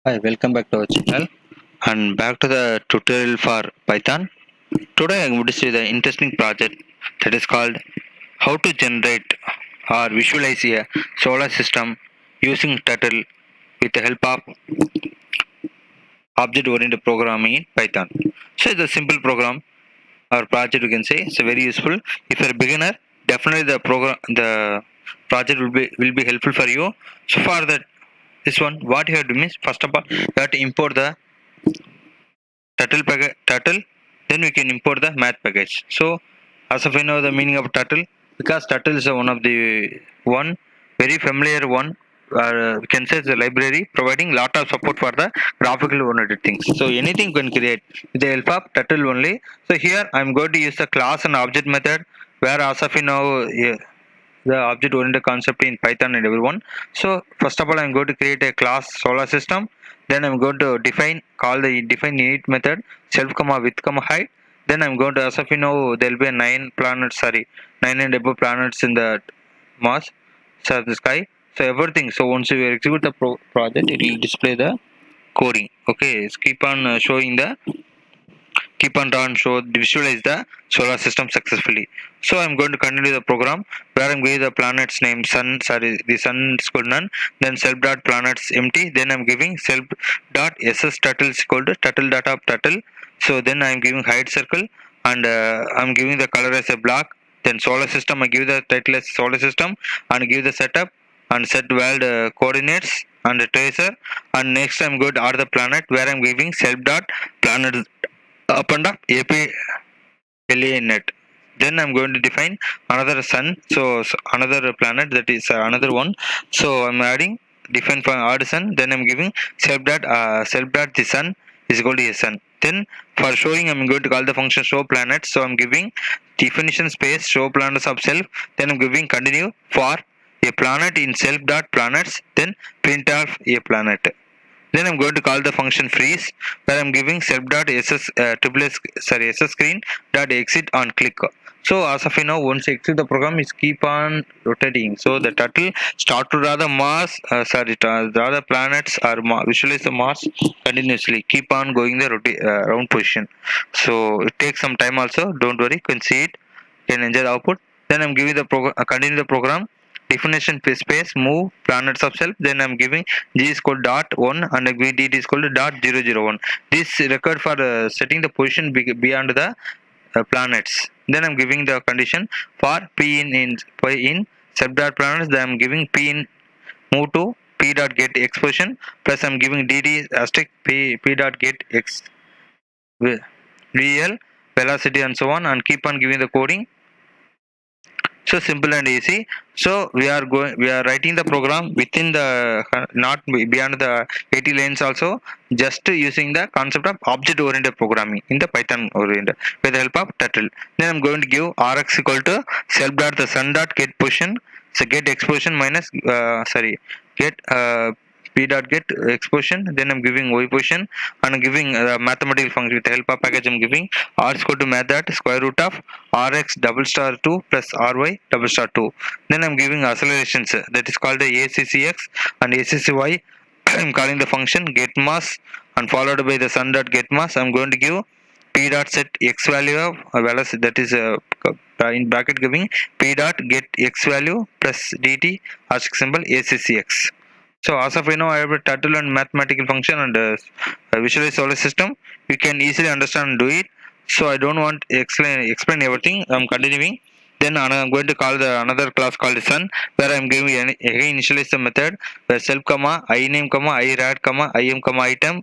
Hi, welcome back to our channel and back to the tutorial for Python. Today I'm going to see the interesting project that is called how to generate or visualize a solar system using Turtle with the help of object-oriented programming in Python. So it's a simple program or project you can say. It's very useful. If you're a beginner, definitely the project will be helpful for you. So for that this one, what you have to do is first of all you have to import the turtle, then we can import the math package. So as of you know the meaning of turtle, because turtle is one of the one very familiar one, we can say it's a library providing lot of support for the graphical oriented things. So anything you can create with the help of turtle only. So here I'm going to use the class and object method, where as of you know the object oriented concept in Python and everyone. So first of all I'm going to create a class solar system, then I'm going to call the define init method self comma with comma height. Then I'm going to, as of you know, there'll be a nine and above planets in the Mars, so the sky. So everything. So once you execute the project, it will display the coding. Okay, it's keep on draw and show visualize the solar system successfully. So I'm going to continue the program where I'm giving the planets name the sun is equal to none, then self dot planets empty, then I'm giving self dot ss turtle is equal to turtle data of turtle. So then I'm giving height circle, and I'm giving the color as a black. Then solar system, I give the title as solar system and give the setup and set world coordinates and the tracer. And next I'm going to add the planet where I'm giving self dot planet up and up AP net. Then I'm going to define another sun, so another planet, that is another one. So I'm adding define for add sun. Then I'm giving self dot the sun is equal to a sun. Then for showing, I'm going to call the function show planets. So I'm giving definition space show planets of self. Then I'm giving continue for a planet in self dot planets. Then print off a planet. Then I'm going to call the function freeze, where I'm giving self dot ss ss screen dot exit on click. So as of you know, once you exit the program, is keep on rotating. So the turtle start to draw the draw the planets or visualize the Mars continuously. Keep on going the round position. So it takes some time also. Don't worry, you can see it. You can enjoy the output. Then I'm giving the continue the program definition space move planets of self. Then I'm giving g is called dot 1 and dt is called dot 001. This record for setting the position beyond the planets. Then I'm giving the condition for p in sub dot planets. Then I'm giving p in move to p dot get x position, plus I'm giving dt asterisk p dot get x vl velocity and so on, and keep on giving the coding. So simple and easy. So we are writing the program within the not beyond the 80 lines also, just using the concept of object oriented programming in the Python oriented with the help of turtle. Then I'm going to give rx equal to self dot the sun dot get position, so get x position minus get p dot get x position. Then I'm giving y position and I'm giving mathematical function with the help of package. I'm giving r is equal to math dot square root of rx double star 2 plus ry double star 2. Then I'm giving accelerations, that is called the ACCX and ACCY. I'm calling the function get mass and followed by the sun dot get mass. I'm going to give p dot set x value of velocity, that is in bracket giving p dot get x value plus dt as symbol ACCX. So as of you know, I have a turtle and mathematical function and visualize solar system. You can easily understand and do it. So I don't want to explain everything. I'm continuing. Then I'm going to call the another class called sun, where I'm giving again initialize the method where self comma I name comma I rad comma I am comma item.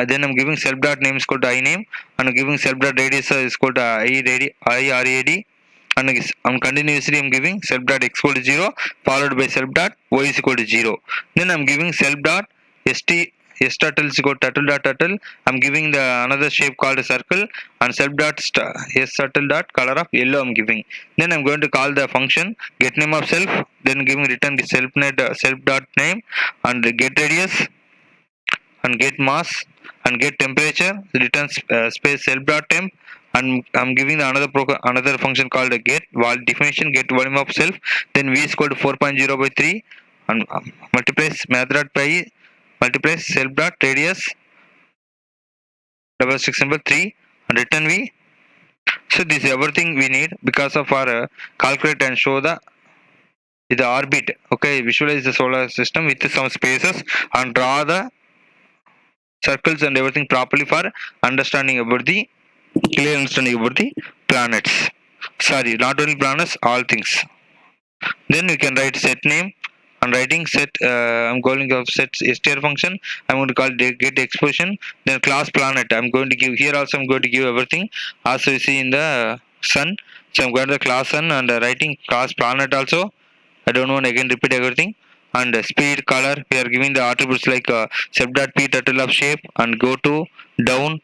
Then I'm giving self dot name is called I name, and I'm giving self dot radius is called I rad, and I'm continuously I'm giving self dot x equal to 0 followed by self dot y is equal to 0. Then I'm giving self dot s turtle is equal to turtle dot turtle. I'm giving the another shape called a circle, and self dot s turtle dot color of yellow I'm giving. Then I'm going to call the function get name of self, then giving return the self dot name and get radius and get mass and get temperature returns space self dot temp. And I'm giving the another function called a get definition get volume of self. Then v is equal to 4.0 by 3 and multiplies math dot pi multiply self dot radius double six symbol 3 and return v. So this is everything we need because of our calculate and show the orbit. Okay, visualize the solar system with some spaces and draw the circles and everything properly for understanding about the clear understanding about the planets. Sorry, not only planets, all things. Then we can write set name and writing set. I'm going to set str function. I'm going to call get expression. Then class planet. I'm going to give here also. I'm going to give everything. Also, you see in the sun. So I'm going to the class sun and writing class planet also. I don't want to again repeat everything. And speed, color. We are giving the attributes like sub.p turtle of shape and go to down,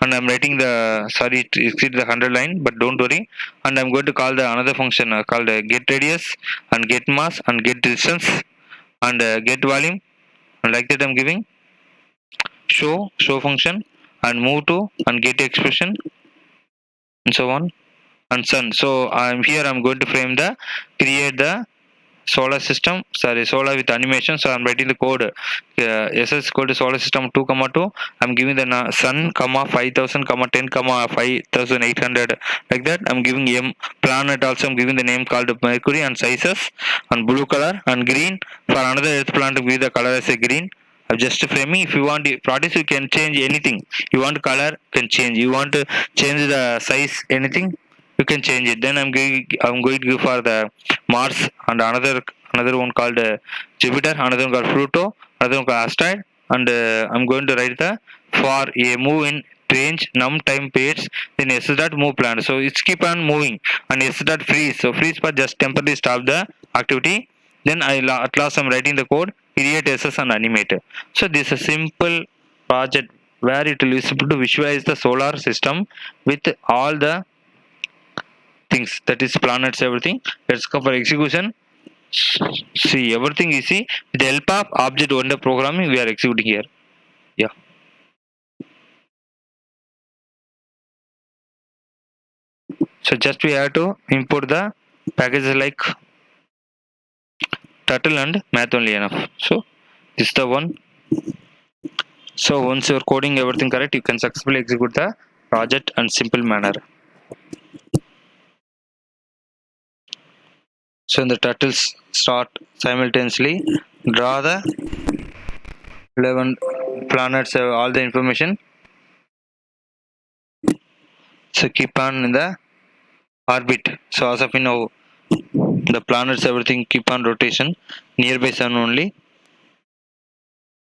and I'm writing the sorry it exceeds the 100 line, but don't worry. And I'm going to call the another function called get radius and get mass and get distance and get volume, and like that I'm giving show function and move to and get expression and so on and sun. So I'm going to frame the create the solar system, sorry, solar with animation. So I'm writing the code ss equal to solar system 2 comma 2. I'm giving the sun comma 5000 comma 10 comma 5800, like that. I'm giving m planet also. I'm giving the name called mercury and sizes and blue color and green. For another earth planet, give the color as a green. I'm just framing. If you want products, you can change anything. You want color, can change. You want to change the size, anything, you can change it. Then I'm going to give for the Mars and another one called Jupiter, another one called Pluto, another one called asteroid, and I'm going to write the for a move in range num time periods. Then s dot move planet. So it's keep on moving, and s dot freeze. So freeze for just temporarily stop the activity. Then at last I'm writing the code create ss and animate. So this is a simple project where it will be able to visualize the solar system with all the things, that is planets, everything. Let's go for execution. See, everything you see with the help of object oriented programming we are executing here. Yeah. So just we have to import the packages like turtle and math only enough. So this is the one. So once you're coding everything correct, you can successfully execute the project and simple manner. So in the turtles start simultaneously draw the 11 planets, all the information. So keep on in the orbit. So as of now, the planets everything keep on rotation nearby sun only.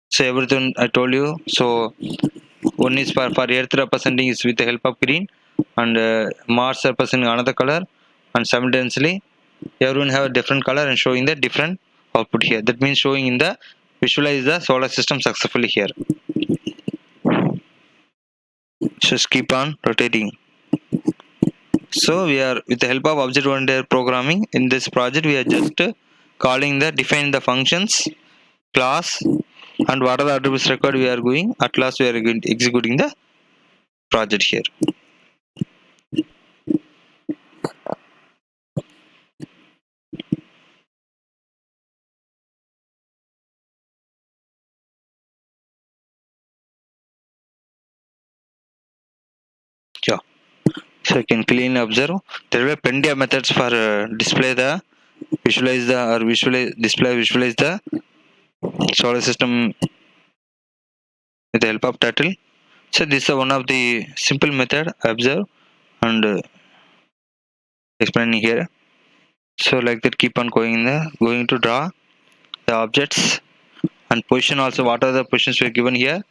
So everything I told you. So one is for Earth representing is with the help of green, and Mars representing another color, and simultaneously everyone have a different color and showing the different output here. That means showing in the visualize the solar system successfully here. Just keep on rotating. So we are with the help of object oriented programming in this project. We are just calling the define the functions class and what are the attributes required we are going. At last we are executing the project here. Yeah. So you can cleanly observe there were plenty of methods for display the visualize the or visualize the solar system with the help of turtle. So this is one of the simple method observe and explaining here. So like that keep on going in there, going to draw the objects and position also what are the positions we are given here,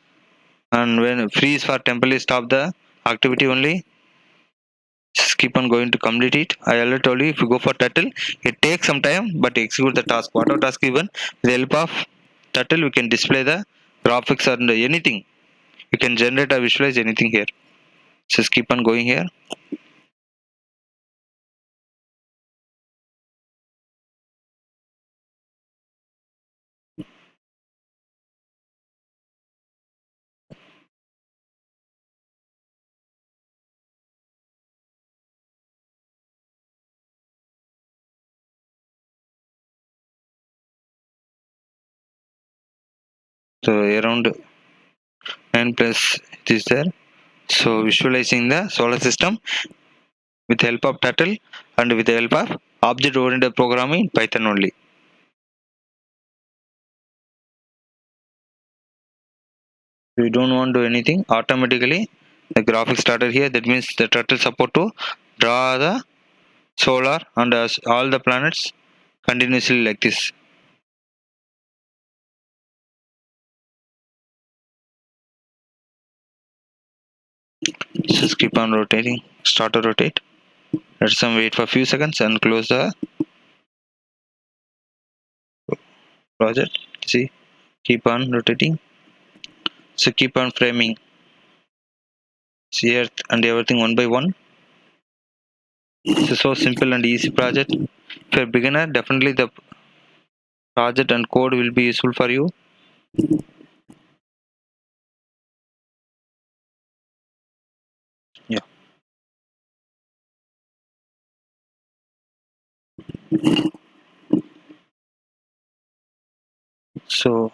and when freeze for temporarily stop the activity only. Just keep on going to complete it. I already told you if you go for turtle, it takes some time but execute the task. Whatever task given, with the help of turtle, we can display the graphics and anything. You can generate or visualize anything here. Just keep on going here. So around 9 plus it is there. So visualizing the solar system with the help of turtle and with the help of object oriented programming in Python only. We don't want to do anything, automatically the graphics started here. That means the turtle support to draw the solar and all the planets continuously like this. Just keep on rotating, start to rotate. Let some wait for a few seconds and close the project. See, keep on rotating. So keep on framing. See earth and everything one by one. It's so simple and easy project. If you're a beginner, definitely the project and code will be useful for you. Yeah. So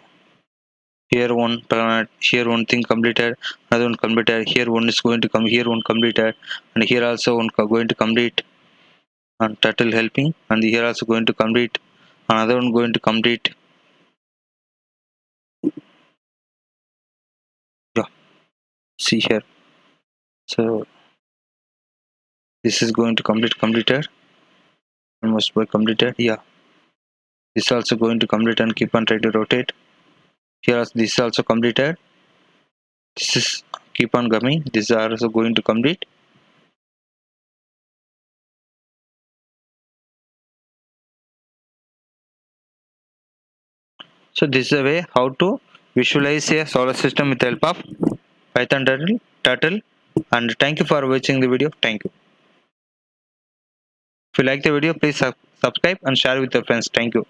here one planet, here one thing completed, another one completed, here one is going to come, here one completed, and here also one going to complete, and turtle helping, and here also going to complete, another one going to complete. Yeah, see here. So this is going to completed, almost by completed. Yeah, this is also going to complete and keep on trying to rotate. Here also, this is also completed. This is keep on coming. This is also going to complete. So this is a way how to visualize a solar system with the help of Python turtle. And thank you for watching the video. Thank you. If you like the video, please subscribe and share with your friends. Thank you.